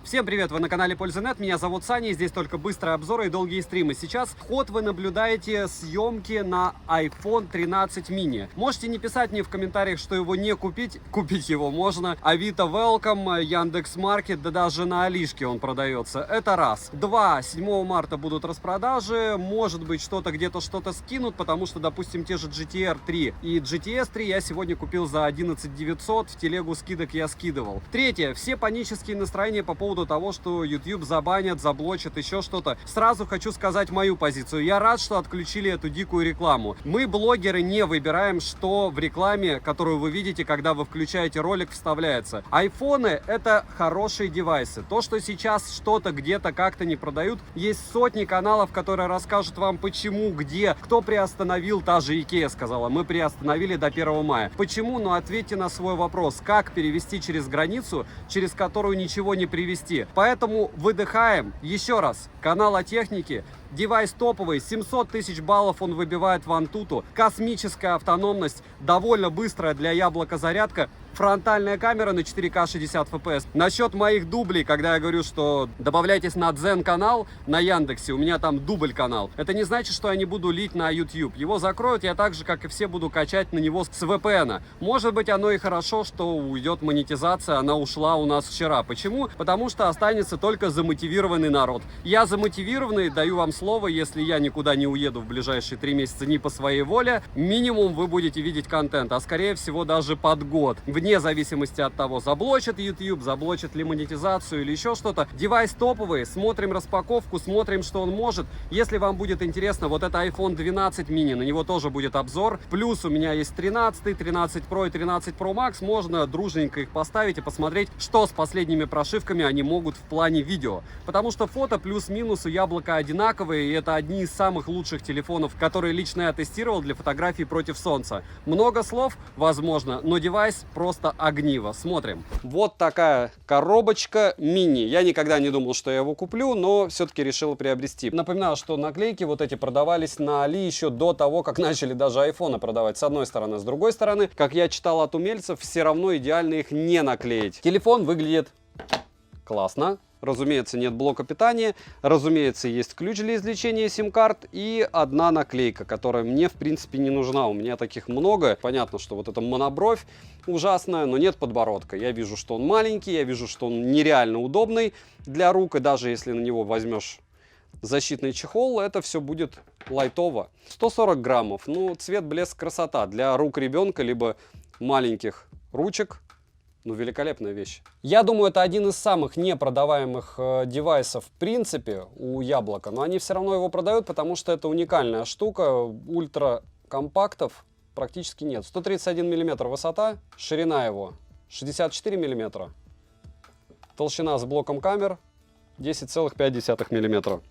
Всем привет, вы на канале Польза.нет, меня зовут Саня, и здесь только быстрые обзоры и долгие стримы. Сейчас вы наблюдаете съемки на iPhone 13 mini. Можете не писать мне в комментариях, что его не купить, купить его можно. Авито Welcome, Яндекс.Маркет, да даже на Алишке он продается. Это раз. Два, 7 марта будут распродажи, может быть что-то где-то что-то скинут, потому что, допустим, те же GTR 3 и GTS 3 я сегодня купил за 11 900, в телегу скидок я скидывал. Третье, все панические настроения по поводу того, что YouTube забанят, заблочат, еще что-то. Сразу хочу сказать мою позицию. Я рад, что отключили эту дикую рекламу. Мы, блогеры, не выбираем, что в рекламе, которую вы видите, когда вы включаете ролик, вставляется. Айфоны — это хорошие девайсы. То, что сейчас что-то где-то как-то не продают, есть сотни каналов, которые расскажут вам, почему, где, кто приостановил. Та же Икея сказала, мы приостановили до 1 мая. Почему? Ну, ответьте на свой вопрос. Как перевести через границу, через которую ничего не привезти? Поэтому выдыхаем. Еще раз, канал о технике. Девайс топовый, 700 тысяч баллов он выбивает в Antutu. Космическая автономность, довольно быстрая для яблока зарядка. Фронтальная камера на 4К 60 FPS. Насчет моих дублей, когда я говорю, что добавляйтесь на Дзен канал на Яндексе, у меня там дубль канал. Это не значит, что я не буду лить на YouTube. Его закроют, я так же, как и все, буду качать на него с VPN. Может быть, оно и хорошо, что уйдет монетизация, она ушла у нас вчера. Почему? Потому что останется только замотивированный народ. Я замотивированный, даю вам слово, если я никуда не уеду в ближайшие 3 месяца не по своей воле, минимум вы будете видеть контент, а скорее всего даже под год. Вне зависимости от того, заблочит YouTube, заблочит ли монетизацию или еще что-то. Девайс топовый, смотрим распаковку, смотрим, что он может. Если вам будет интересно, вот это iPhone 12 mini, на него тоже будет обзор. Плюс у меня есть 13, 13 Pro и 13 Pro Max, можно дружненько их поставить и посмотреть, что с последними прошивками они могут в плане видео. Потому что фото плюс-минус у яблока одинаковые, и это одни из самых лучших телефонов, которые лично я тестировал для фотографий против солнца. Много слов, возможно, но девайс просто огниво. Смотрим. Вот такая коробочка мини. Я никогда не думал, что я его куплю, но все-таки решил приобрести. Напоминаю, что наклейки вот эти продавались на Али еще до того, как начали даже айфоны продавать. С одной стороны. С другой стороны, как я читал от умельцев, все равно идеально их не наклеить. Телефон выглядит классно. Разумеется, нет блока питания, разумеется, есть ключ для извлечения сим-карт и одна наклейка, которая мне, в принципе, не нужна. У меня таких много. Понятно, что вот эта монобровь ужасная, но нет подбородка. Я вижу, что он маленький, я вижу, что он нереально удобный для рук, и даже если на него возьмешь защитный чехол, это все будет лайтово. 140 граммов, ну, цвет, блеск, красота. Для рук ребенка, либо маленьких ручек. Ну, великолепная вещь. Я думаю, это один из самых непродаваемых девайсов в принципе у Яблока, но они все равно его продают, потому что это уникальная штука. Ультра компактов практически нет. 131 мм высота, ширина его 64 мм, толщина с блоком камер 10,5 мм.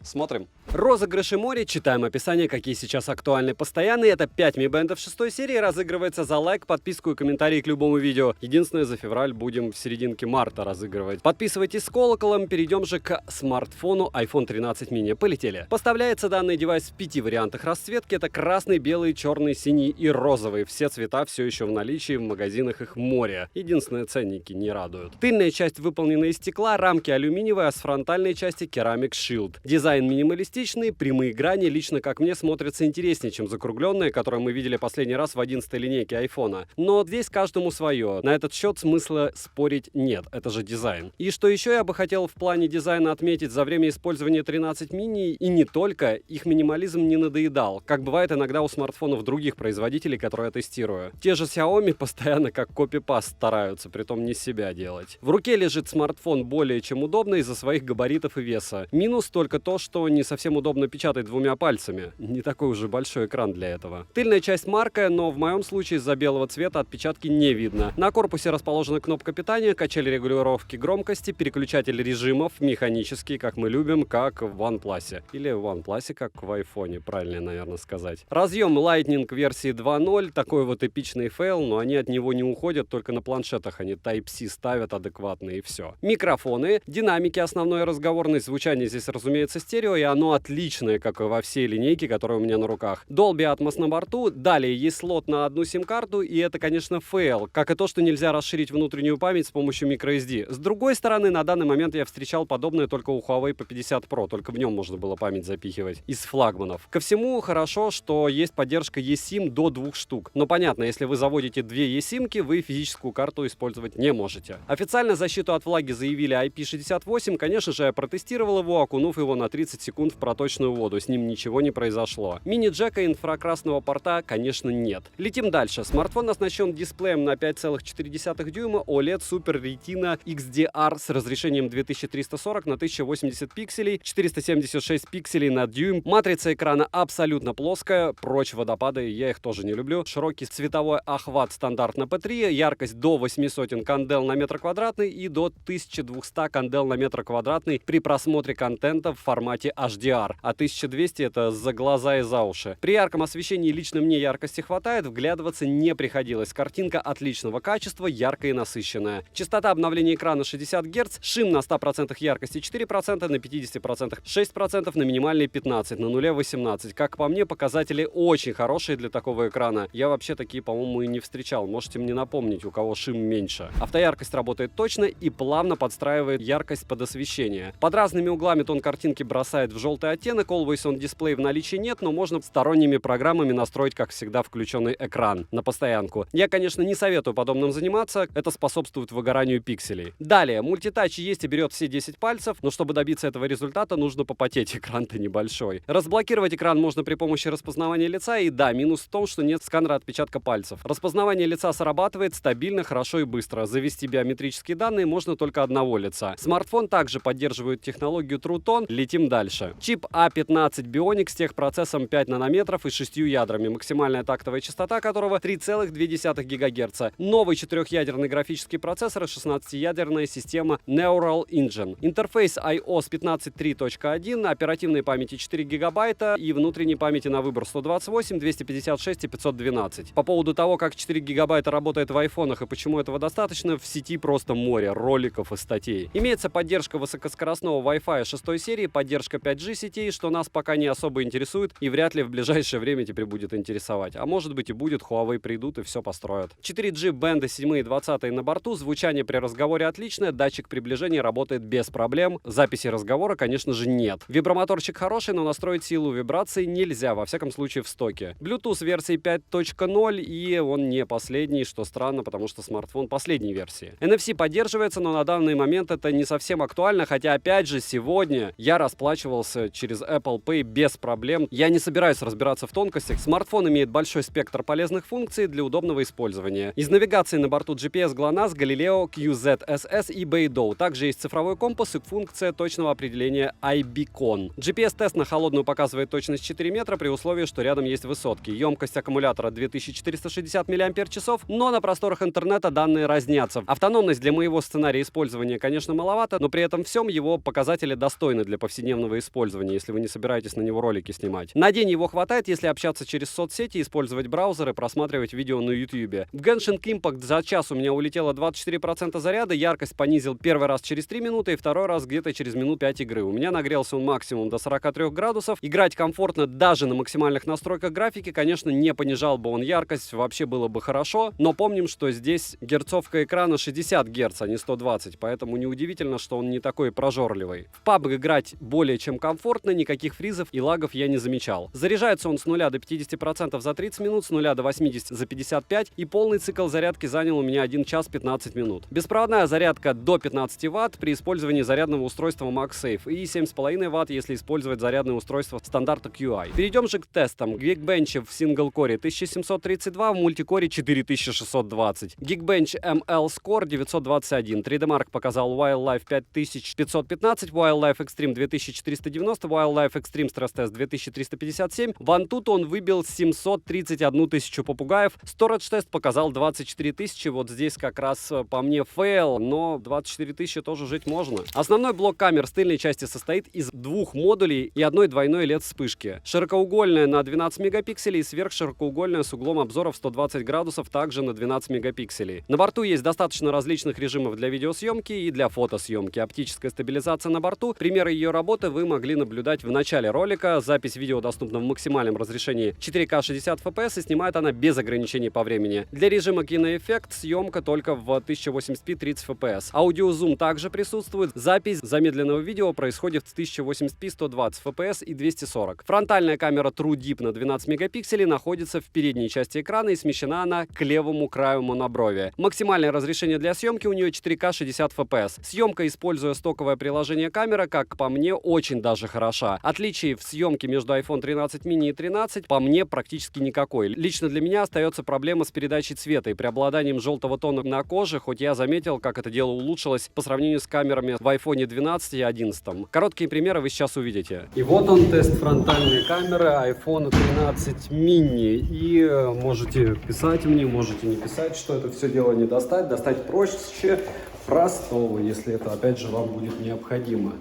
Смотрим. Розыгрыши море. Читаем описание, какие сейчас актуальны постоянные. Это 5 Mi Band 6 серии. Разыгрывается за лайк, подписку и комментарий к любому видео. Единственное, за февраль будем в серединке марта разыгрывать. Подписывайтесь с колоколом. Перейдем же к смартфону iPhone 13 mini. Полетели. Поставляется данный девайс в 5 вариантах расцветки. Это красный, белый, черный, синий и розовый. Все цвета все еще в наличии. В магазинах их море. Единственное, ценники не радуют. Тыльная часть выполнена из стекла, рамки алюминиевые, а с фронтальной части Ceramic Shield. Дизайн минималистичный, прямые грани лично, как мне, смотрятся интереснее, чем закругленные, которые мы видели последний раз в 11-й линейке айфона. Но здесь каждому свое. На этот счет смысла спорить нет. Это же дизайн. И что еще я бы хотел в плане дизайна отметить, за время использования 13 mini и не только, их минимализм не надоедал, как бывает иногда у смартфонов других производителей, которые я тестирую. Те же Xiaomi постоянно как копипаст стараются, притом не себя делать. В руке лежит смартфон более чем удобно из-за своих габаритов и веса. Минус только то, что не совсем удобно печатать 2 пальцами. Не такой уже большой экран для этого. Тыльная часть маркая, но в моем случае из-за белого цвета отпечатки не видно. На корпусе расположена кнопка питания, качель регулировки громкости, переключатель режимов, механический, как мы любим, как в OnePlus. Или в OnePlus, как в iPhone, правильно, наверное, сказать. Разъем Lightning версии 2.0, такой вот эпичный фейл, но они от него не уходят, только на планшетах они Type-C ставят адекватно и все. Микрофоны, динамики, основной разговорный, звучание здесь, разумеется, стерео, и оно отличное, как и во всей линейке, которая у меня на руках. Dolby Atmos на борту, далее есть слот на одну сим-карту, и это, конечно, фейл, как и то, что нельзя расширить внутреннюю память с помощью microSD. С другой стороны, на данный момент я встречал подобное только у Huawei P50 Pro, только в нем можно было память запихивать из флагманов. Ко всему хорошо, что есть поддержка eSIM до 2 штук. Но понятно, если вы заводите 2 eSIM-ки, вы физическую карту использовать не можете. Официально защиту от влаги заявили IP68, конечно же, я протестировал его, окунув его на 30 секунд в проточную воду, с ним ничего не произошло. Мини-джека инфракрасного порта, конечно, нет. Летим дальше. Смартфон оснащен дисплеем на 5,4 дюйма OLED Super Retina XDR с разрешением 2340 на 1080 пикселей, 476 пикселей на дюйм. Матрица экрана абсолютно плоская, прочь водопады, я их тоже не люблю. Широкий цветовой охват стандарт на P3, яркость до 800 кандел на метр квадратный и до 1200 кандел на метр квадратный при просмотре контента в формате HDR, а 1200 это за глаза и за уши. При ярком освещении лично мне яркости хватает, вглядываться не приходилось. Картинка отличного качества, яркая и насыщенная. Частота обновления экрана 60 Гц, шим на 100% яркости 4%, на 50% 6%, на минимальной 15%, на нуле 18%. Как по мне, показатели очень хорошие для такого экрана. Я вообще такие, по-моему, и не встречал. Можете мне напомнить, у кого шим меньше. Автояркость работает точно и плавно подстраивает яркость под освещение. Под разными углами тон картинки бросает в желтый оттенок, Always On Display в наличии нет, но можно сторонними программами настроить, как всегда, включенный экран на постоянку. Я, конечно, не советую подобным заниматься, это способствует выгоранию пикселей. Далее, мультитач есть и берет все 10 пальцев, но чтобы добиться этого результата, нужно попотеть, экран-то небольшой. Разблокировать экран можно при помощи распознавания лица, и да, минус в том, что нет сканера отпечатка пальцев. Распознавание лица срабатывает стабильно, хорошо и быстро. Завести биометрические данные можно только одного лица. Смартфон также поддерживает технологию True Tone. Летим дальше. Чип A15 Bionic с техпроцессом 5 нанометров и 6 ядрами, максимальная тактовая частота которого 3,2 ГГц. Новый 4-ядерный графический процессор и 16-ядерная система Neural Engine. Интерфейс iOS 15.3.1, оперативной памяти 4 гигабайта и внутренней памяти на выбор 128, 256 и 512. По поводу того, как 4 гигабайта работает в айфонах и почему этого достаточно, в сети просто море роликов и статей. Имеется поддержка высокоскоростного Wi-Fi 6 серии, поддержка 5G сетей, что нас пока не особо интересует и вряд ли в ближайшее время теперь будет интересовать. А может быть и будет, Huawei придут и все построят. 4G бенды 7 и 20 на борту, звучание при разговоре отличное, датчик приближения работает без проблем, записи разговора, конечно же, нет. Вибромоторчик хороший, но настроить силу вибрации нельзя, во всяком случае в стоке. Bluetooth версии 5.0 и он не последний, что странно, потому что смартфон последней версии. NFC поддерживается, но на данный момент это не совсем актуально, хотя опять же сегодня я расплачивался через Apple Pay без проблем. Я не собираюсь разбираться в тонкостях. Смартфон имеет большой спектр полезных функций для удобного использования. Из навигации на борту GPS GLONASS, Galileo, QZSS и Beidou. Также есть цифровой компас и функция точного определения iBeacon. GPS-тест на холодную показывает точность 4 метра при условии, что рядом есть высотки. Емкость аккумулятора 2460 мАч, но на просторах интернета данные разнятся. Автономность для моего сценария использования, конечно, маловато, но при этом всем его показатели достойны для повседневного использования, если вы не собираетесь на него ролики снимать. На день его хватает, если общаться через соцсети, использовать браузеры, просматривать видео на YouTube. В Genshin Impact за час у меня улетело 24% заряда, яркость понизил первый раз через 3 минуты и второй раз где-то через минут 5 игры. У меня нагрелся он максимум до 43 градусов. Играть комфортно даже на максимальных настройках графики, конечно, не понижал бы он яркость, вообще было бы хорошо, но помним, что здесь герцовка экрана 60 Гц, а не 120, поэтому неудивительно, что он не такой прожорливый. В PUBG играть более чем комфортно, никаких фризов и лагов я не замечал. Заряжается он с 0 до 50% за 30 минут, с 0 до 80 за 55, и полный цикл зарядки занял у меня 1 час 15 минут. Беспроводная зарядка до 15 Вт при использовании зарядного устройства MagSafe и 7,5 Вт, если использовать зарядное устройство стандарта QI. Перейдем же к тестам. Geekbench в сингл-коре 1732, в мультикоре 4620. Geekbench ML Score 921. 3D Mark показал Wildlife 5515, Wildlife Extreme 2490, Wildlife Extreme Stress Test 2357. В Antutu он выбил 731 тысячу попугаев. Storage Test показал 24 тысячи. Вот здесь как раз по мне фейл, но 24 тысячи тоже жить можно. Основной блок камер с тыльной части состоит из 2 модулей и одной двойной LED-вспышки. Широкоугольная на 12 мегапикселей и сверхширокоугольная с углом обзора в 120 градусов также на 12 мегапикселей. На борту есть достаточно различных режимов для видеосъемки и для фотосъемки. Оптическая стабилизация на борту. Примеры ее работы фото вы могли наблюдать в начале ролика. Запись видео доступна в максимальном разрешении 4К 60 FPS и снимает она без ограничений по времени. Для режима киноэффект съемка только в 1080p 30 FPS. Аудиозум также присутствует. Запись замедленного видео происходит в 1080p 120 FPS и 240. Фронтальная камера True Deep на 12 мегапикселей находится в передней части экрана и смещена она к левому краю моноброви. Максимальное разрешение для съемки у нее 4К 60 FPS. Съемка, используя стоковое приложение камера, как по мне, очень даже хороша. Отличий в съемке между iPhone 13 mini и 13 по мне практически никакой. Лично для меня остается проблема с передачей цвета и преобладанием желтого тона на коже, хоть я заметил, как это дело улучшилось по сравнению с камерами в iPhone 12 и 11. Короткие примеры вы сейчас увидите. И вот он, тест фронтальной камеры iPhone 13 mini. И можете писать мне, можете не писать, что это все дело не достать. Достать проще простого, если это опять же вам будет необходимо.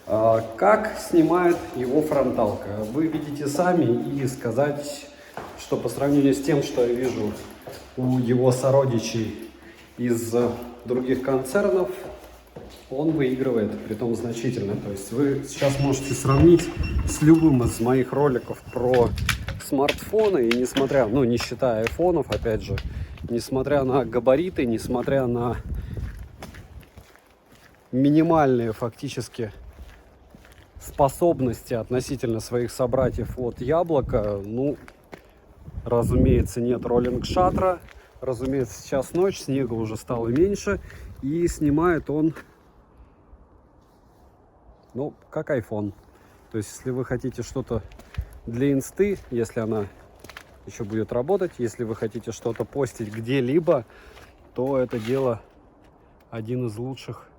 Как снимает его фронталка? Вы видите сами, и сказать, что по сравнению с тем, что я вижу у его сородичей из других концернов, он выигрывает, притом значительно. То есть вы сейчас можете сравнить с любым из моих роликов про смартфоны, и несмотря, не считая айфонов, опять же, несмотря на габариты, несмотря на минимальные фактически способности относительно своих собратьев от Яблока, разумеется, нет роллинг-шаттера, разумеется, сейчас ночь, снега уже стало меньше, и снимает он, как iPhone. То есть, если вы хотите что-то для инсты, если она еще будет работать, если вы хотите что-то постить где-либо, то это дело один из лучших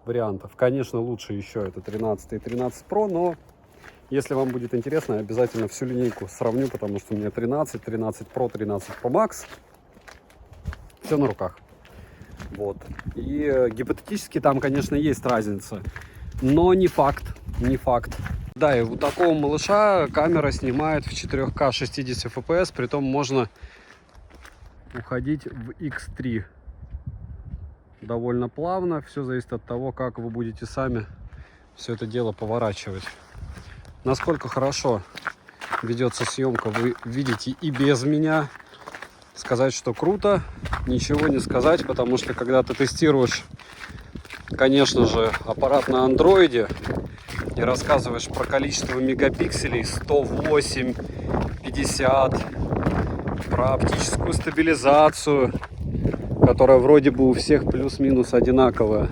вариантов. Конечно, лучше еще это 13 и 13 Pro, но если вам будет интересно, я обязательно всю линейку сравню, потому что у меня 13, 13 Pro, 13 Pro Max. Все на руках. Вот. И гипотетически там, конечно, есть разница, но не факт, не факт. Да, и у такого малыша камера снимает в 4К 60 FPS, притом можно уходить в X3 довольно плавно. Все зависит от того, как вы будете сами все это дело поворачивать. Насколько хорошо ведется съемка, вы видите и без меня. Сказать, что круто, ничего не сказать, потому что когда ты тестируешь, конечно же, аппарат на андроиде и рассказываешь про количество мегапикселей 108, 50, про оптическую стабилизацию, которая вроде бы у всех плюс-минус одинаковая,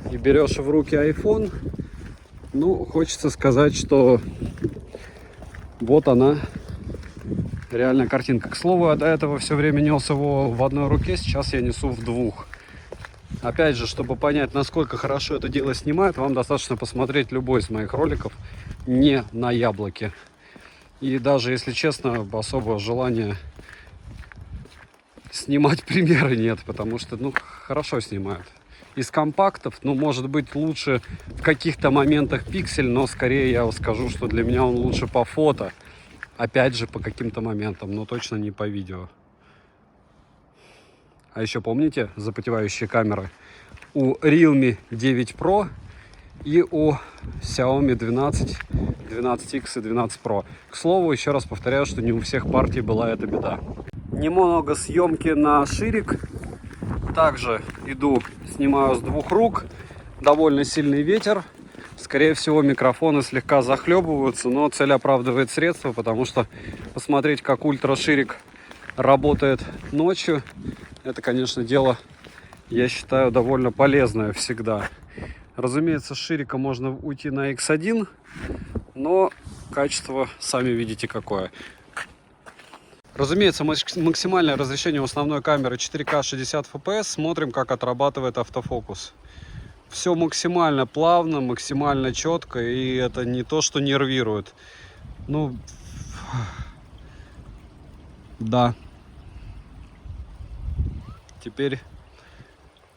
и берешь в руки iPhone, хочется сказать, что вот она, реальная картинка. К слову, я до этого все время нес его в одной руке, сейчас я несу в двух. Опять же, чтобы понять, насколько хорошо это дело снимает, вам достаточно посмотреть любой из моих роликов не на Яблоке. И даже, если честно, особого желания снимать примеры нет, потому что, хорошо снимают. Из компактов, может быть, лучше в каких-то моментах пиксель, но скорее я скажу, что для меня он лучше по фото. Опять же, по каким-то моментам, но точно не по видео. А еще помните запотевающие камеры у Realme 9 Pro и у Xiaomi 12, 12X и 12 Pro. К слову, еще раз повторяю, что не у всех партий была эта беда. Немного съемки на ширик. Также снимаю с двух рук. Довольно сильный ветер. Скорее всего, микрофоны слегка захлебываются, но цель оправдывает средства, потому что посмотреть, как ультраширик работает ночью, это, конечно, дело, я считаю, довольно полезное всегда. Разумеется, с ширика можно уйти на X1, но качество, сами видите, какое. Разумеется, максимальное разрешение у основной камеры 4К 60 FPS. Смотрим, как отрабатывает автофокус. Все максимально плавно, максимально четко, и это не то, что нервирует. Да. Теперь,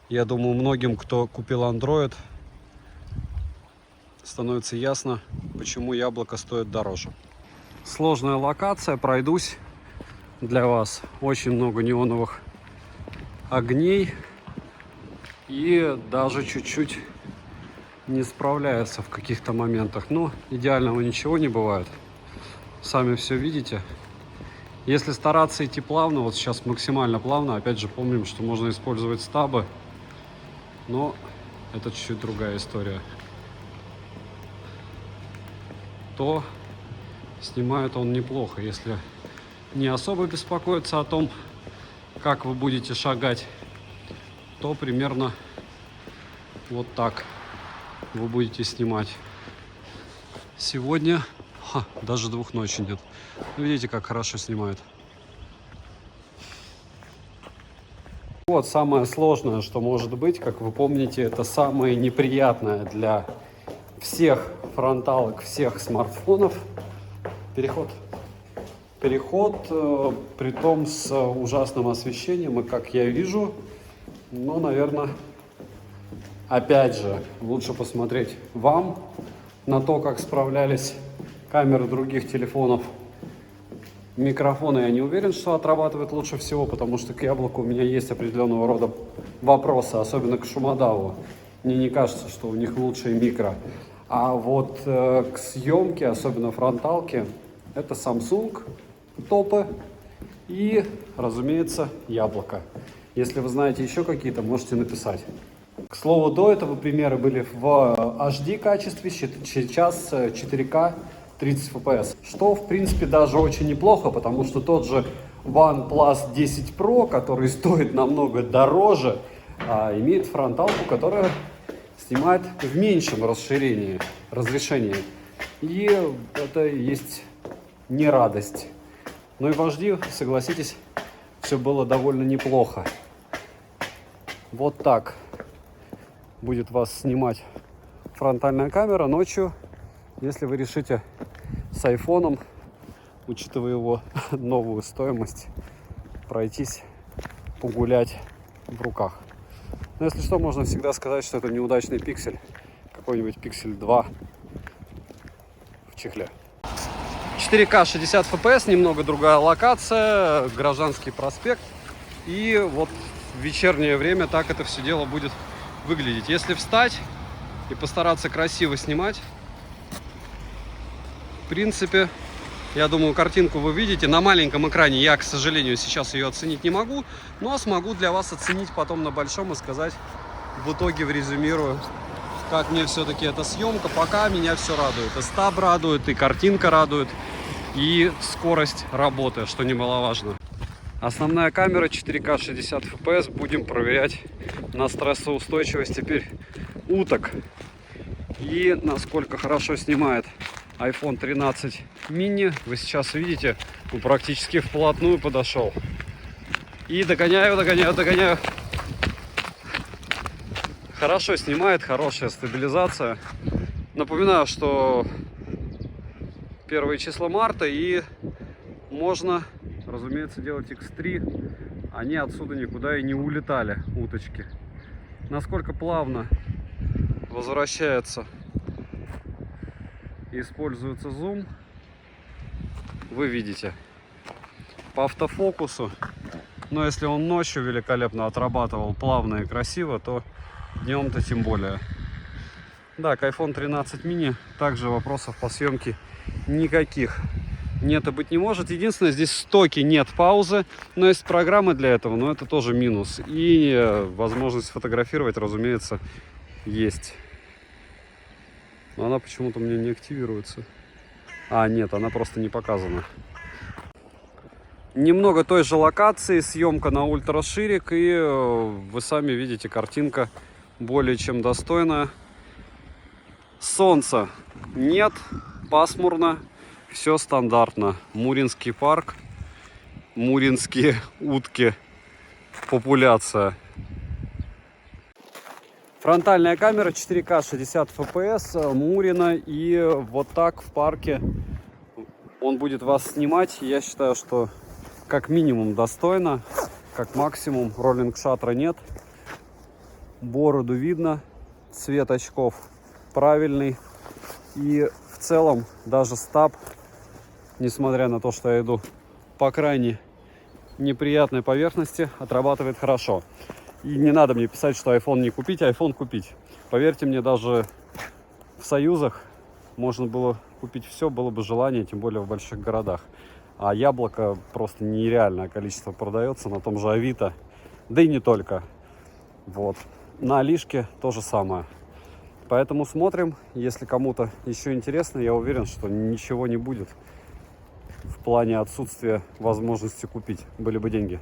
я думаю, многим, кто купил Android, становится ясно, почему Яблоко стоит дороже. Сложная локация, пройдусь для вас. Очень много неоновых огней и даже чуть-чуть не справляется в каких-то моментах. Но идеального ничего не бывает. Сами все видите. Если стараться идти плавно, вот сейчас максимально плавно, опять же помним, что можно использовать стабы, но это чуть-чуть другая история. То снимает он неплохо, если не особо беспокоиться о том, как вы будете шагать, то примерно вот так вы будете снимать. Сегодня даже 2 ночи нет. Видите, как хорошо снимает. Вот самое сложное, что может быть, как вы помните, это самое неприятное для всех фронталок, всех смартфонов. Переход, притом с ужасным освещением, и как я вижу, ну, наверное, опять же, лучше посмотреть вам на то, как справлялись камеры других телефонов. Микрофоны я не уверен, что отрабатывает лучше всего, потому что к яблоку у меня есть определенного рода вопросы, особенно к шумодаву. Мне не кажется, что у них лучшие микро. А вот к съемке, особенно фронталки, это Samsung топы и, разумеется, яблоко. Если вы знаете еще какие-то, можете написать. К слову, до этого примеры были в HD качестве, сейчас 4К 30 FPS, что в принципе даже очень неплохо, потому что тот же OnePlus 10 Pro, который стоит намного дороже, имеет фронталку, которая снимает в меньшем разрешении. И это есть не радость. Но и в HD, согласитесь, все было довольно неплохо. Вот так будет вас снимать фронтальная камера ночью, если вы решите с айфоном, учитывая его новую стоимость, пройтись, погулять в руках. Но если что, можно всегда сказать, что это неудачный пиксель, какой-нибудь пиксель 2 в чехле. 4К 60 FPS, немного другая локация, Гражданский проспект. И вот в вечернее время так это все дело будет выглядеть. Если встать и постараться красиво снимать, в принципе, я думаю, картинку вы видите. На маленьком экране я, к сожалению, сейчас ее оценить не могу, но смогу для вас оценить потом на большом и сказать в итоге, резюмирую, как мне все-таки эта съемка. Пока меня все радует. И стаб радует, и картинка радует, и скорость работы, что немаловажно. Основная камера 4К 60 FPS. Будем проверять на стрессоустойчивость теперь уток. И насколько хорошо снимает iPhone 13 mini. Вы сейчас видите, он практически вплотную подошел. И догоняю. Хорошо снимает, хорошая стабилизация. Напоминаю, что 1 число марта, и можно, разумеется, делать X3. Они отсюда никуда и не улетали, уточки. Насколько плавно возвращается и используется зум, вы видите. По автофокусу, но если он ночью великолепно отрабатывал плавно и красиво, то днем-то тем более. Да, к iPhone 13 mini также вопросов по съемке никаких нет и быть не может. Единственное, здесь в стоке нет паузы, но есть программы для этого, но это тоже минус. И возможность фотографировать, разумеется, есть. Но она почему-то у меня не активируется. А, нет, она просто не показана. Немного той же локации, съемка на ультраширик, и вы сами видите, картинка более чем достойная. Солнца нет, пасмурно, все стандартно. Муринский парк, муринские утки, популяция. Фронтальная камера 4К 60 FPS, Мурина, и вот так в парке он будет вас снимать. Я считаю, что как минимум достойно, как максимум роллинг-шаттера нет. Бороду видно, цвет очков правильный, и в целом даже стаб, несмотря на то, что я иду по крайне неприятной поверхности, отрабатывает хорошо. И не надо мне писать, что iPhone не купить, iPhone купить. Поверьте мне, даже в союзах можно было купить все, было бы желание, тем более в больших городах. А яблоко просто нереальное количество продается на том же Авито, да и не только. Вот. На Алишке то же самое. Поэтому смотрим, если кому-то еще интересно, я уверен, что ничего не будет в плане отсутствия возможности купить, были бы деньги.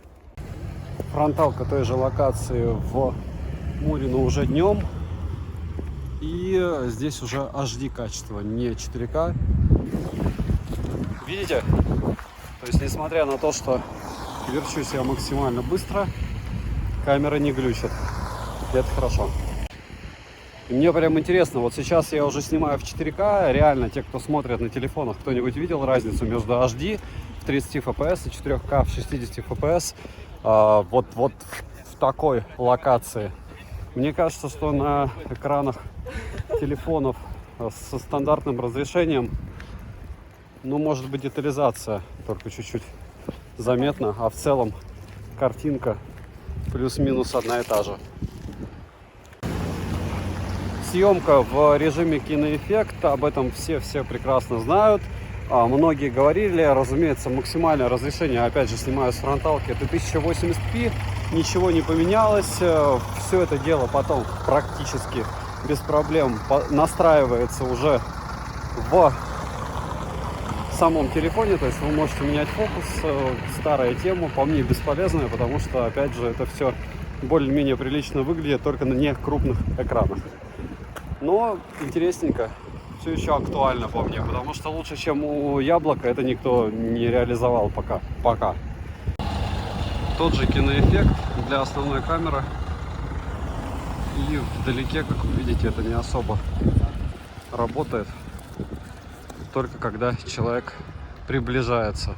Фронталка той же локации в Мурино уже днем. И здесь уже HD качество, не 4К. Видите? То есть, несмотря на то, что верчусь я максимально быстро, камера не глючит. Это хорошо. И мне прям интересно, вот сейчас я уже снимаю в 4К. Реально, те, кто смотрит на телефонах, кто-нибудь видел разницу между HD в 30 FPS и 4К в 60 FPS? Вот в такой локации. Мне кажется, что на экранах телефонов со стандартным разрешением, ну, может быть, детализация только чуть-чуть заметна, а в целом картинка плюс-минус одна и та же. Съемка в режиме киноэффект, об этом все все прекрасно знают. Многие говорили, разумеется, максимальное разрешение, опять же, снимаю с фронталки, это 1080p, ничего не поменялось. Все это дело потом практически без проблем настраивается уже в самом телефоне, то есть вы можете менять фокус. Старая тема, по мне бесполезная, потому что, опять же, это все более-менее прилично выглядит только на не крупных экранах. Но интересненько, все еще актуально по мне, потому что лучше, чем у яблока, это никто не реализовал пока. Тот же киноэффект для основной камеры. И вдалеке, как вы видите, это не особо работает, только когда человек приближается.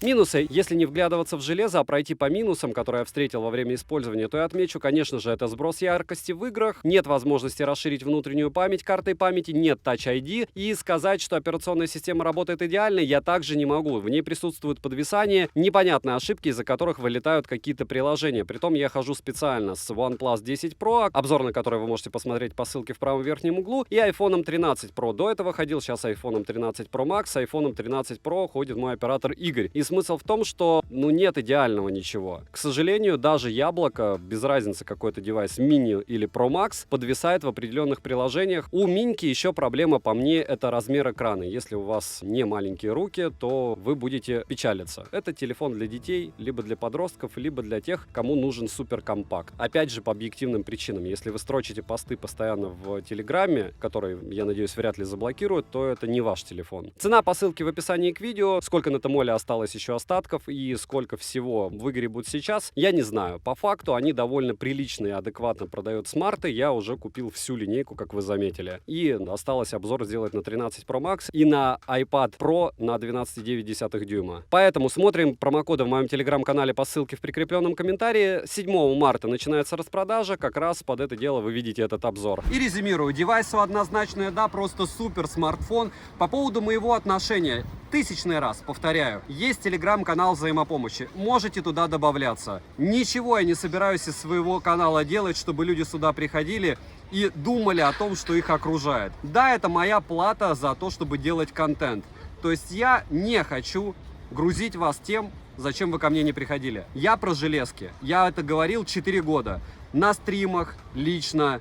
Минусы. Если не вглядываться в железо, а пройти по минусам, которые я встретил во время использования, то я отмечу, конечно же, это сброс яркости в играх, нет возможности расширить внутреннюю память картой памяти, нет Touch ID, и сказать, что операционная система работает идеально, я также не могу. В ней присутствует подвисание, непонятные ошибки, из-за которых вылетают какие-то приложения. Притом я хожу специально с OnePlus 10 Pro, обзор на который вы можете посмотреть по ссылке в правом верхнем углу, и iPhone 13 Pro. До этого ходил, сейчас iPhone 13 Pro Max, с iPhone 13 Pro ходит мой оператор Игорь. И смысл в том, что, нет идеального ничего. К сожалению, даже яблоко, без разницы какой это девайс, мини или Pro Max, подвисает в определенных приложениях. У миньки еще проблема, по мне, это размер экрана. Если у вас не маленькие руки, то вы будете печалиться. Это телефон для детей, либо для подростков, либо для тех, кому нужен суперкомпакт. Опять же, по объективным причинам. Если вы строчите посты постоянно в Телеграме, который, я надеюсь, вряд ли заблокируют, то это не ваш телефон. Цена по ссылке в описании к видео. Сколько на Томоле осталось еще остатков и сколько всего в игре будет сейчас, я не знаю. По факту они довольно прилично и адекватно продают смарты. Я уже купил всю линейку, как вы заметили. И осталось обзор сделать на 13 Pro Max и на iPad Pro на 12,9 дюйма. Поэтому смотрим промокоды в моем телеграм-канале по ссылке в прикрепленном комментарии. 7 марта начинается распродажа. Как раз под это дело вы видите этот обзор. И резюмирую. Девайсу однозначное да, просто супер смартфон. По поводу моего отношения. Тысячный раз повторяю. Есть телеграм-канал взаимопомощи. Можете туда добавляться. Ничего я не собираюсь из своего канала делать, чтобы люди сюда приходили и думали о том, что их окружает. Да, это моя плата за то, чтобы делать контент. То есть я не хочу грузить вас тем, зачем вы ко мне не приходили. Я про железки. Я это говорил 4 года. На стримах, лично,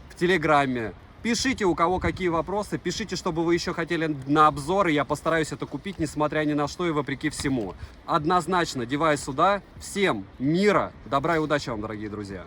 в Телеграме. Пишите, у кого какие вопросы, пишите, что бы вы еще хотели на обзор, и я постараюсь это купить, несмотря ни на что и вопреки всему. Однозначно, девайс сюда. Всем мира, добра и удачи вам, дорогие друзья.